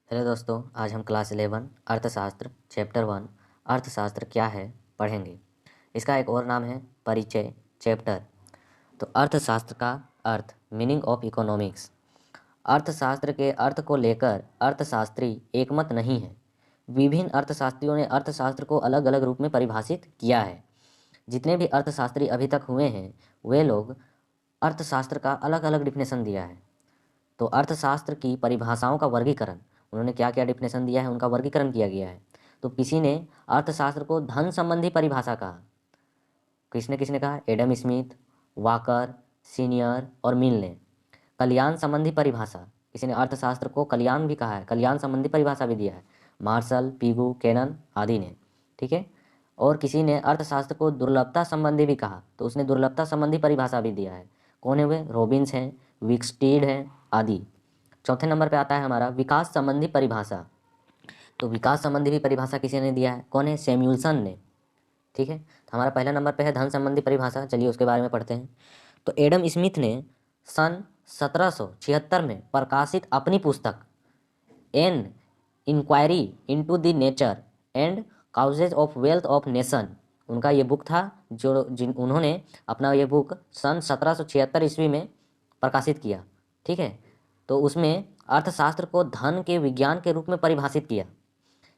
Hello दोस्तों, आज हम क्लास 11 अर्थशास्त्र चैप्टर 1 अर्थशास्त्र क्या है पढ़ेंगे। इसका एक और नाम है परिचय चैप्टर। तो अर्थशास्त्र का अर्थ, मीनिंग ऑफ इकोनॉमिक्स। अर्थशास्त्र के अर्थ को लेकर अर्थशास्त्री एकमत नहीं है। विभिन्न अर्थशास्त्रियों ने अर्थशास्त्र को अलग अलग रूप में परिभाषित किया है। जितने भी अर्थशास्त्री अभी तक हुए हैं वे लोग अर्थशास्त्र का अलग अलग डिफिनेशन दिया है। तो अर्थशास्त्र की परिभाषाओं का वर्गीकरण, उन्होंने क्या क्या डिफिनेशन दिया है उनका वर्गीकरण किया गया है। तो किसी ने अर्थशास्त्र को धन संबंधी परिभाषा कहा, किसने किसने कहा, एडम स्मिथ, वाकर, सीनियर और मिल ने। कल्याण संबंधी परिभाषा, किसी ने अर्थशास्त्र को कल्याण भी कहा है, कल्याण संबंधी परिभाषा भी दिया है, मार्शल, पिगू, केनन आदि ने। ठीक है। और किसी ने अर्थशास्त्र को दुर्लभता संबंधी भी कहा, तो उसने दुर्लभता संबंधी परिभाषा भी दिया है। कौन है वे? रॉबिन्स हैं, विक्सटीड हैं आदि। चौथे नंबर पे आता है हमारा विकास संबंधी परिभाषा। तो विकास संबंधी भी परिभाषा किसी ने दिया है, कौन है? सैमुअल्सन ने। ठीक है। तो हमारा पहला नंबर पे है धन संबंधी परिभाषा। चलिए उसके बारे में पढ़ते हैं। तो एडम स्मिथ ने सन 1776 में प्रकाशित अपनी पुस्तक an inquiry into the nature and causes of wealth of nation, उनका ये बुक था जो उन्होंने अपना ये बुक सन 1776 ईस्वी में प्रकाशित किया। ठीक है। तो उसमें अर्थशास्त्र को धन के विज्ञान के रूप में परिभाषित किया।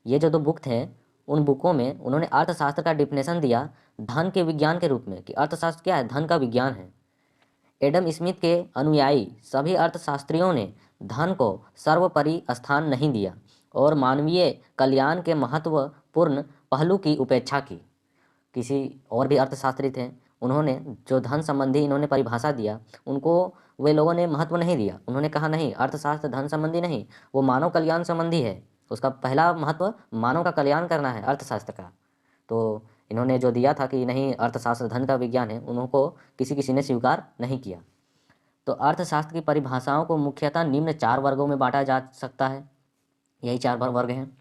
ये जो दो बुक थे उन बुकों में उन्होंने अर्थशास्त्र का डिफिनेशन दिया धन के विज्ञान के रूप में, कि अर्थशास्त्र क्या है? धन का विज्ञान है। एडम स्मिथ के अनुयायी सभी अर्थशास्त्रियों ने धन को सर्वोपरि स्थान नहीं दिया और मानवीय कल्याण के महत्वपूर्ण पहलू की उपेक्षा की। किसी और भी अर्थशास्त्री थे, उन्होंने जो धन संबंधी इन्होंने परिभाषा दिया उनको वे लोगों ने महत्व नहीं दिया। उन्होंने कहा नहीं, अर्थशास्त्र धन संबंधी नहीं, वो मानव कल्याण संबंधी है। उसका पहला महत्व मानव का कल्याण करना है अर्थशास्त्र का। तो इन्होंने जो दिया था कि नहीं अर्थशास्त्र धन का विज्ञान है, उनको किसी किसी ने स्वीकार नहीं किया। तो अर्थशास्त्र की परिभाषाओं को मुख्यतः निम्न 4 वर्गों में बांटा जा सकता है। यही 4 वर्ग हैं।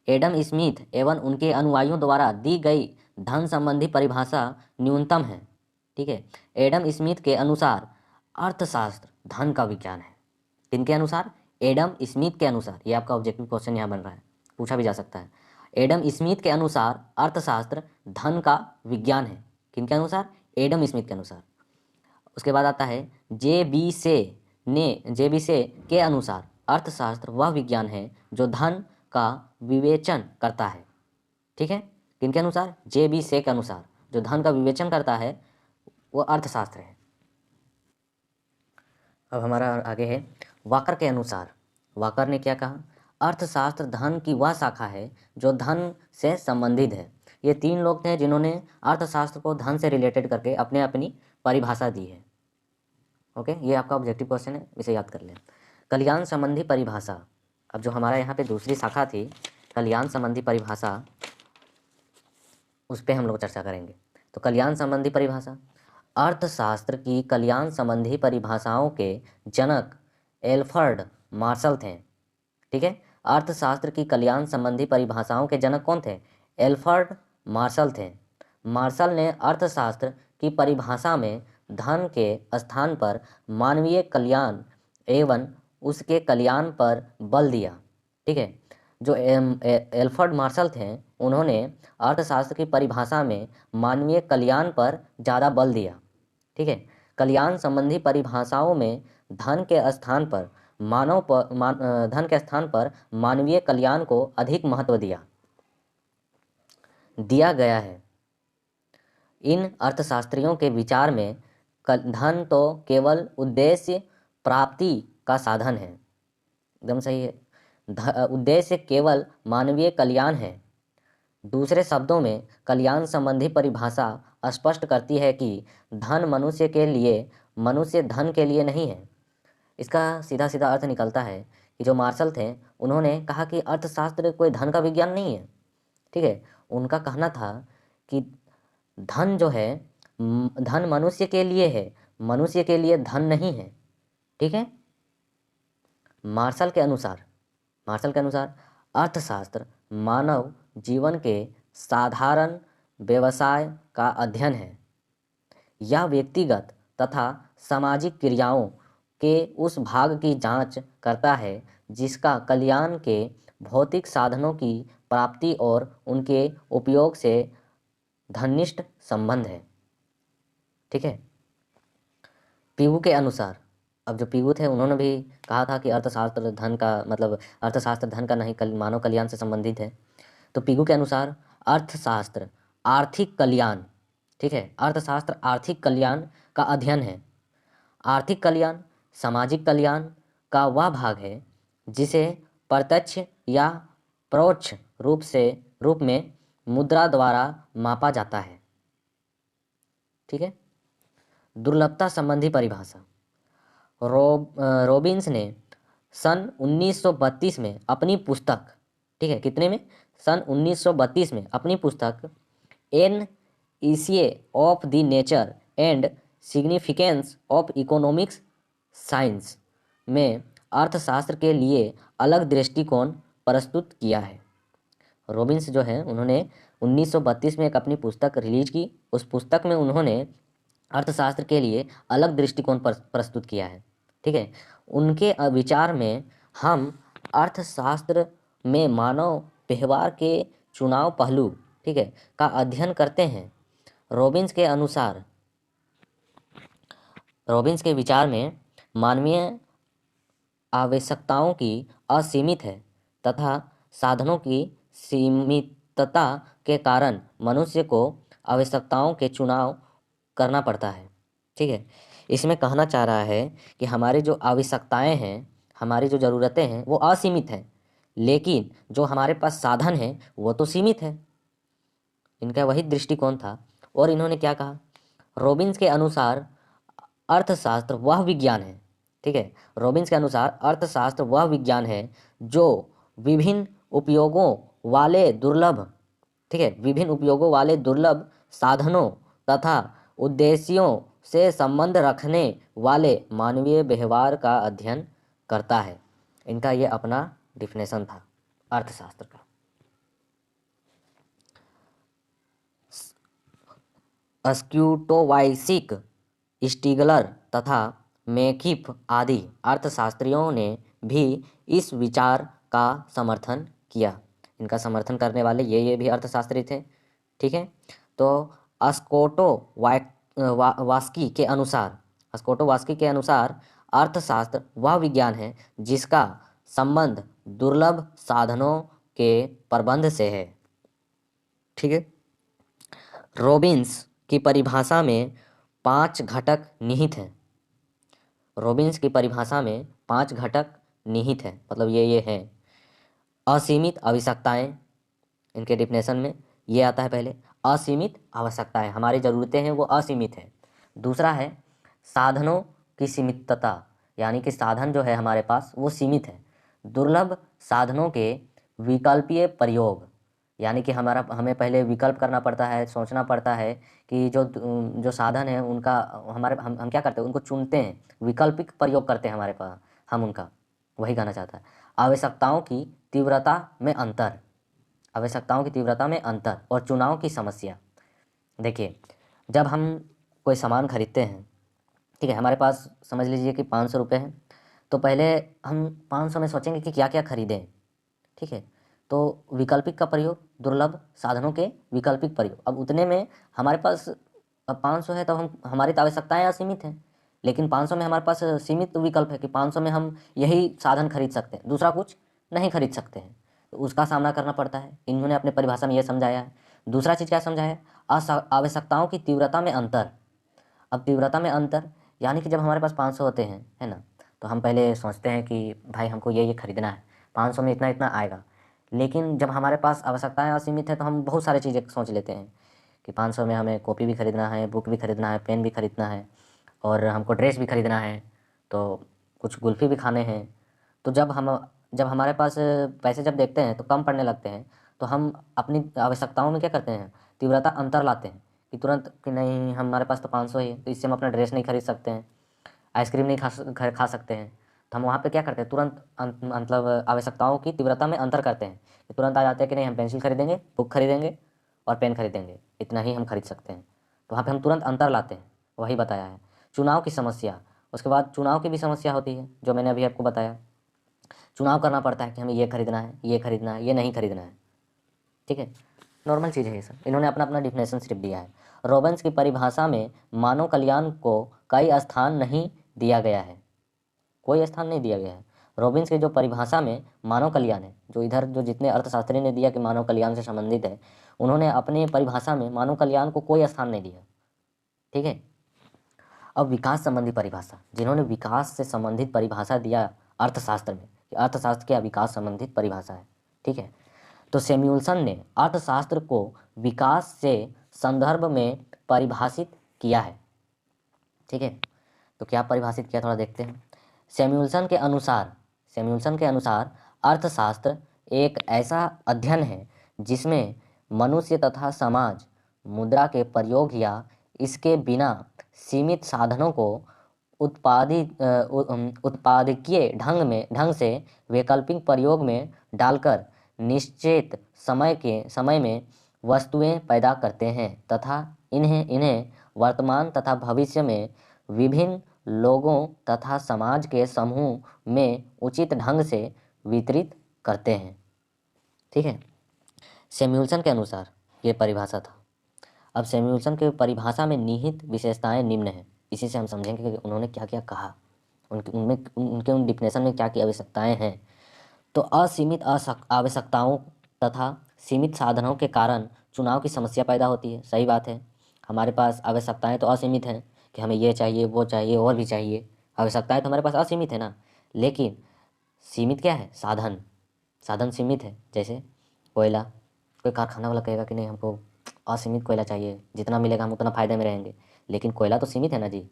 एडम स्मिथ एवं उनके अनुयायियों द्वारा दी गई धन संबंधी परिभाषा न्यूनतम है। ठीक है। एडम स्मिथ के अनुसार अर्थशास्त्र धन का विज्ञान है। किनके अनुसार? एडम स्मिथ के अनुसार। ये आपका ऑब्जेक्टिव क्वेश्चन यहाँ बन रहा है, पूछा भी जा सकता है। एडम स्मिथ के अनुसार अर्थशास्त्र धन का विज्ञान है। किनके अनुसार? एडम स्मिथ के अनुसार। उसके बाद आता है जे बी से के अनुसार अर्थशास्त्र वह विज्ञान है जो धन का विवेचन करता है। ठीक है। किनके अनुसार? जे बी से के अनुसार जो धन का विवेचन करता है वो अर्थशास्त्र है। अब हमारा आगे है वाकर के अनुसार। वाकर ने क्या कहा? अर्थशास्त्र धन की वह शाखा है जो धन से संबंधित है। ये 3 लोग थे जिन्होंने अर्थशास्त्र को धन से रिलेटेड करके अपने अपनी परिभाषा दी है। ओके, ये आपका ऑब्जेक्टिव क्वेश्चन है, इसे याद कर लें। कल्याण संबंधी परिभाषा। अब जो हमारा यहाँ पे दूसरी शाखा थी कल्याण संबंधी परिभाषा, उस पर हम लोग चर्चा करेंगे। तो कल्याण संबंधी परिभाषा, अर्थशास्त्र की कल्याण संबंधी परिभाषाओं के जनक एल्फ्रेड मार्शल थे। ठीक है। अर्थशास्त्र की कल्याण संबंधी परिभाषाओं के जनक कौन थे? एल्फ्रेड मार्शल थे। मार्शल ने अर्थशास्त्र की परिभाषा में धन के स्थान पर मानवीय कल्याण एवं उसके कल्याण पर बल दिया। ठीक है। जो एल्फ्रेड मार्शल थे उन्होंने अर्थशास्त्र की परिभाषा में मानवीय कल्याण पर ज़्यादा बल दिया। ठीक है। कल्याण संबंधी परिभाषाओं में धन के स्थान पर धन के स्थान पर मानवीय कल्याण को अधिक महत्व दिया गया है। इन अर्थशास्त्रियों के विचार में धन तो केवल उद्देश्य प्राप्ति का साधन है। एकदम सही है। उद्देश्य केवल मानवीय कल्याण है। दूसरे शब्दों में कल्याण संबंधी परिभाषा स्पष्ट करती है कि धन मनुष्य धन के लिए नहीं है। इसका सीधा सीधा अर्थ निकलता है कि जो मार्शल थे उन्होंने कहा कि अर्थशास्त्र कोई धन का विज्ञान नहीं है। ठीक है। उनका कहना था कि धन जो है धन मनुष्य के लिए है, मनुष्य के लिए धन नहीं है। ठीक है। मार्शल के अनुसार अर्थशास्त्र मानव जीवन के साधारण व्यवसाय का अध्ययन है। यह व्यक्तिगत तथा सामाजिक क्रियाओं के उस भाग की जांच करता है जिसका कल्याण के भौतिक साधनों की प्राप्ति और उनके उपयोग से घनिष्ठ संबंध है। ठीक है। पीगू के अनुसार, अब जो पीगू थे उन्होंने भी कहा था कि अर्थशास्त्र धन का मतलब अर्थशास्त्र धन का नहीं मानव कल्याण से संबंधित है। तो पीगू के अनुसार अर्थशास्त्र आर्थिक कल्याण, ठीक है, अर्थशास्त्र आर्थिक कल्याण का अध्ययन है। आर्थिक कल्याण सामाजिक कल्याण का वह भाग है जिसे प्रत्यक्ष या परोक्ष रूप में मुद्रा द्वारा मापा जाता है। ठीक है। दुर्लभता संबंधी परिभाषा, रॉबिन्स ने सन 1932 में अपनी पुस्तक, ठीक है, कितने में, सन 1932 में अपनी पुस्तक an essay of the nature and significance of economics science में अर्थशास्त्र के लिए अलग दृष्टिकोण प्रस्तुत किया है। रॉबिन्स जो है उन्होंने 1932 में एक अपनी पुस्तक रिलीज की। उस पुस्तक में उन्होंने अर्थशास्त्र के लिए अलग दृष्टिकोण प्रस्तुत किया है। ठीक है। उनके विचार में हम अर्थशास्त्र में मानव व्यवहार के चुनाव पहलू, ठीक है, का अध्ययन करते हैं। रॉबिन्स के विचार में मानवीय आवश्यकताओं की असीमित है तथा साधनों की सीमितता के कारण मनुष्य को आवश्यकताओं के चुनाव करना पड़ता है। ठीक है। इसमें कहना चाह रहा है कि हमारी जो आवश्यकताएं हैं, हमारी जो ज़रूरतें हैं वो असीमित हैं, लेकिन जो हमारे पास साधन है वो तो सीमित है। इनका वही दृष्टिकोण था। और इन्होंने क्या कहा, रॉबिन्स के अनुसार अर्थशास्त्र वह विज्ञान है, ठीक है, रॉबिन्स के अनुसार अर्थशास्त्र वह विज्ञान है जो विभिन्न उपयोगों वाले दुर्लभ, ठीक है, विभिन्न उपयोगों वाले दुर्लभ साधनों तथा उद्देश्यों से संबंध रखने वाले मानवीय व्यवहार का अध्ययन करता है। इनका ये अपना डिफिनेशन था अर्थशास्त्र का। स्क्यूटोवाइसिक, स्टीगलर तथा मेकिफ आदि अर्थशास्त्रियों ने भी इस विचार का समर्थन किया। इनका समर्थन करने वाले ये भी अर्थशास्त्री थे। ठीक है। तो वास्की के अनुसार अर्थशास्त्र वह विज्ञान है जिसका संबंध दुर्लभ साधनों के प्रबंध से है। ठीक है। रॉबिन्स की परिभाषा में 5 घटक निहित हैं। रॉबिन्स की परिभाषा में 5 घटक निहित हैं, मतलब ये हैं। असीमित आवश्यकताएं, इनके डिफिनेशन में ये आता है। पहले असीमित आवश्यकताएं, हमारी ज़रूरतें हैं वो असीमित है। दूसरा है साधनों की सीमितता, यानी कि साधन जो है हमारे पास वो सीमित है। दुर्लभ साधनों के विकल्पीय प्रयोग, यानी कि हमें पहले विकल्प करना पड़ता है, सोचना पड़ता है कि जो साधन है उनका हम क्या करते हैं, उनको चुनते हैं, विकल्पिक प्रयोग करते हैं हमारे पास हम उनका, वही कहना चाहता है। आवश्यकताओं की तीव्रता में अंतर, आवश्यकताओं की तीव्रता में अंतर और चुनाव की समस्या। देखिए, जब हम कोई सामान खरीदते हैं, ठीक है, हमारे पास समझ लीजिए कि 500 रुपये हैं, तो पहले हम 500 में सोचेंगे कि क्या क्या खरीदें। ठीक है। तो विकल्पिक का प्रयोग, दुर्लभ साधनों के विकल्पिक प्रयोग। अब उतने में हमारे पास, अब 500 है तो हमारी तो आवश्यकताएँ असीमित हैं, लेकिन 500 में हमारे पास सीमित विकल्प है कि 500 में हम यही साधन खरीद सकते हैं, दूसरा कुछ नहीं खरीद सकते हैं, तो उसका सामना करना पड़ता है। इन्होंने अपने परिभाषा में यह समझाया है। दूसरा चीज़ क्या समझाया है, आवश्यकताओं की तीव्रता में अंतर। अब तीव्रता में अंतर यानी कि जब हमारे पास 500 होते हैं, है ना, तो हम पहले सोचते हैं कि भाई हमको ये खरीदना है, 500 में इतना इतना आएगा। लेकिन जब हमारे पास आवश्यकताएं असीमित है तो हम बहुत सारी चीज़ें सोच लेते हैं कि 500 में हमें कॉपी भी खरीदना है, बुक भी खरीदना है, पेन भी खरीदना है, और हमको ड्रेस भी खरीदना है, तो कुछ कुल्फ़ी भी खाने हैं। तो जब हमारे पास पैसे जब देखते हैं तो कम पड़ने लगते हैं, तो हम अपनी आवश्यकताओं में क्या करते हैं, तीव्रता अंतर लाते हैं कि तुरंत कि नहीं, हमारे पास तो 500 ही है, तो इससे हम अपना ड्रेस नहीं खरीद सकते हैं, आइसक्रीम नहीं खा सकते हैं। तो हम वहाँ पे क्या करते हैं, तुरंत मतलब आवश्यकताओं की तीव्रता में अंतर करते हैं कि तुरंत आ जाते हैं कि नहीं, हम पेंसिल खरीदेंगे, बुक खरीदेंगे और पेन खरीदेंगे, इतना ही हम खरीद सकते हैं। तो वहाँ पे हम तुरंत अंतर लाते हैं, वही बताया है। चुनाव की समस्या, उसके बाद चुनाव की भी समस्या होती है, जो मैंने अभी आपको बताया। चुनाव करना पड़ता है कि हमें ये खरीदना है, ये खरीदना है, ये नहीं खरीदना है। ठीक है, नॉर्मल चीज़ है ये सब। इन्होंने अपना अपना डिफिनेशन सिर्फ दिया है। रॉबिन्स की परिभाषा में मानव कल्याण को कई स्थान नहीं दिया गया है, कोई स्थान नहीं दिया गया है। रॉबिन्स की जो परिभाषा में मानव कल्याण है, जो इधर जो जितने अर्थशास्त्री ने दिया कि मानव कल्याण से संबंधित है, उन्होंने अपनी परिभाषा में मानव कल्याण को कोई स्थान नहीं दिया। ठीक है, अब विकास संबंधी परिभाषा, जिन्होंने विकास से संबंधित परिभाषा दिया अर्थशास्त्र में, कि अर्थशास्त्र क्या विकास संबंधित परिभाषा है। ठीक है, तो सैमुअल्सन ने अर्थशास्त्र को विकास से संदर्भ में परिभाषित किया है। ठीक है, तो क्या परिभाषित किया थोड़ा देखते हैं। सैमुअल्सन के अनुसार अर्थशास्त्र एक ऐसा अध्ययन है जिसमें मनुष्य तथा समाज मुद्रा के प्रयोग या इसके बिना सीमित साधनों को उत्पादकीय ढंग से वैकल्पिक प्रयोग में डालकर निश्चित समय में वस्तुएं पैदा करते हैं तथा इन्हें वर्तमान तथा भविष्य में विभिन्न लोगों तथा समाज के समूह में उचित ढंग से वितरित करते हैं। ठीक है, सैमुअल्सन के अनुसार ये परिभाषा था। अब सैमुअल्सन के परिभाषा में निहित विशेषताएं निम्न हैं। इसी से हम समझेंगे कि उन्होंने क्या क्या कहा, उनके उन डिफिनेशन में क्या क्या आवश्यकताएं हैं। तो असीमित आवश्यकताओं तथा सीमित साधनों के कारण चुनाव की समस्या पैदा होती है। सही बात है, हमारे पास आवश्यकताएं तो असीमित हैं कि हमें ये चाहिए, वो चाहिए, और भी चाहिए। आवश्यकताएं तो हमारे पास असीमित है ना, लेकिन सीमित क्या है, साधन सीमित है। जैसे कोयला, कोई कारखाना वाला कहेगा कि नहीं हमको असीमित कोयला चाहिए, जितना मिलेगा हम उतना फ़ायदे में रहेंगे। लेकिन कोयला तो सीमित है ना जी,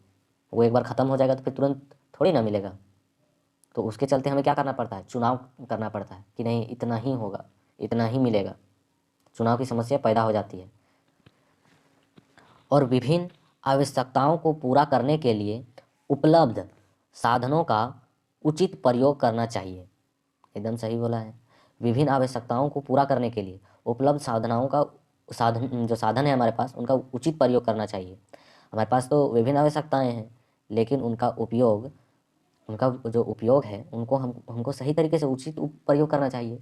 वो एक बार ख़त्म हो जाएगा तो फिर तुरंत थोड़ी ना मिलेगा। तो उसके चलते हमें क्या करना पड़ता है, चुनाव करना पड़ता है कि नहीं इतना ही होगा, इतना ही मिलेगा। चुनाव की समस्या पैदा हो जाती है। और विभिन्न आवश्यकताओं को पूरा करने के लिए उपलब्ध साधनों का उचित प्रयोग करना चाहिए। एकदम सही बोला है। विभिन्न आवश्यकताओं को पूरा करने के लिए उपलब्ध जो साधन है हमारे पास, उनका उचित प्रयोग करना चाहिए। हमारे पास तो विभिन्न आवश्यकताएं हैं, लेकिन उनका जो उपयोग है उनको हमको सही तरीके से उचित प्रयोग करना चाहिए।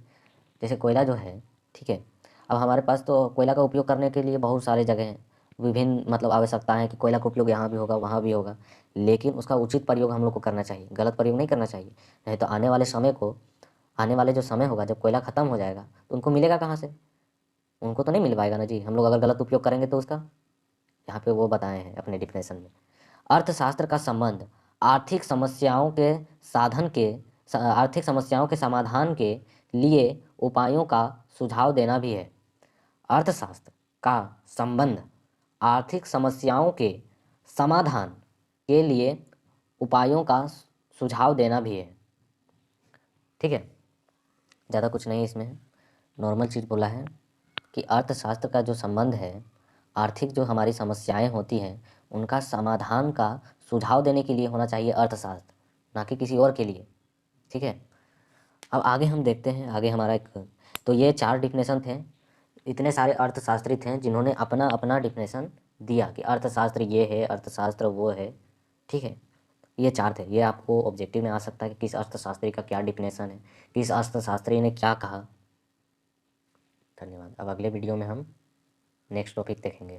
जैसे कोयला जो है, ठीक है, अब हमारे पास तो कोयला का उपयोग करने के लिए बहुत सारे जगह हैं, विभिन्न मतलब आवश्यकताएं हैं कि कोयला का उपयोग यहाँ भी होगा, वहाँ भी होगा, लेकिन उसका उचित प्रयोग हम लोग को करना चाहिए, गलत प्रयोग नहीं करना चाहिए। नहीं तो आने वाले जो समय होगा जब कोयला ख़त्म हो जाएगा तो उनको मिलेगा कहाँ से, उनको तो नहीं मिल पाएगा ना जी, हम लोग अगर गलत उपयोग करेंगे तो उसका। यहाँ पे वो बताए हैं अपने डिफिनेशन में। अर्थशास्त्र का संबंध आर्थिक समस्याओं के समाधान के लिए उपायों का सुझाव देना भी है। अर्थशास्त्र का संबंध आर्थिक समस्याओं के समाधान के लिए उपायों का सुझाव देना भी है। ठीक है, ज़्यादा कुछ नहीं इसमें, नॉर्मल चीज़ बोला है कि अर्थशास्त्र का जो संबंध है आर्थिक जो हमारी समस्याएं होती हैं उनका समाधान का सुझाव देने के लिए होना चाहिए अर्थशास्त्र, ना कि किसी और के लिए। ठीक है, अब आगे हम देखते हैं, आगे हमारा तो ये 4 डिफिनेशन थे। इतने सारे अर्थशास्त्री थे जिन्होंने अपना अपना डिफिनेशन दिया कि अर्थशास्त्र ये है, अर्थशास्त्र वो है। ठीक है, ये 4 थे। ये आपको ऑब्जेक्टिव में आ सकता है कि किस अर्थशास्त्री का क्या डिफिनेशन है, किस अर्थशास्त्री ने क्या कहा। धन्यवाद। अब अगले वीडियो में हम नेक्स्ट टॉपिक देखेंगे।